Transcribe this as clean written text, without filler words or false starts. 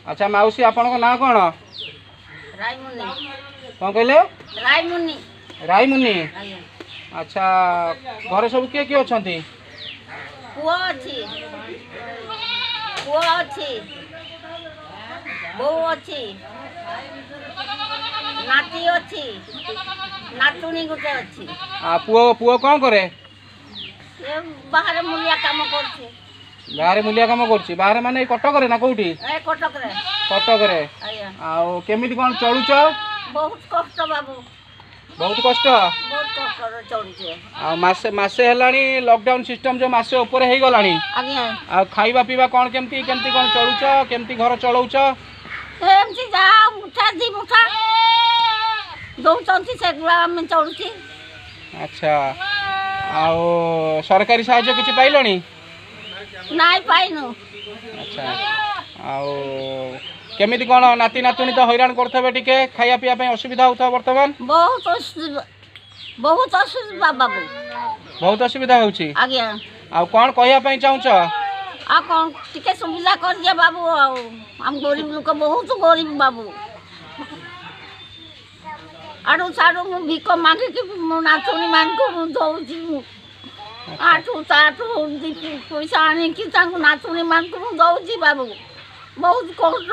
अच्छा माउसी आपन ना कौन रायमुनि कौन कहले रायमुनि रायमुनि आଜ୍ଞा अच्छा घर सब किए किए अच्छा पुओ अच्छी बो अच्छी नाती अच्छी नातुणी गोटे अच्छी पुओ पुओ कौन करे ये बाहर मुलिया काम करछे बाहर मूलिया काम करछि बाहर माने कटक रे ना कोठी ए कटक रे आया आ केमिति कोन चलुछ बहुत कष्ट बाबू बहुत कष्ट रे चलुछे आ मासे हेलानी लॉकडाउन सिस्टम जो मासे ऊपर हे गलानी आज्ञा आ खाइबा पीबा कोन केमिति केमिति कोन चलुछ केमिति घर चलौछ एमती जा मुठा दी मुठा दौचंती से गुला में चलुछी अच्छा आ सरकारी साहाय्य किछि पाइलनी नाई पाइनु अच्छा आउ केमिति कोन नाती नातुनी तो हैरान करथबे टिके खाइया पिया पे असुविधा होता वर्तमान बहुत असुविधा बाबू बहुत असुविधा होउची आज्ञा आ कोन कहिया पे चाहूछ आ कौन टिके सुविधा कर दिया बाबू हम गरीब लोग बहुत गरीब बाबू आड़ू साड़ू मु भिक मांगे कि मो नाचुनी मान को दउची आठू ताठू पैसा आने कि नाचुनी मान को दउची बाबू बहुत कष्ट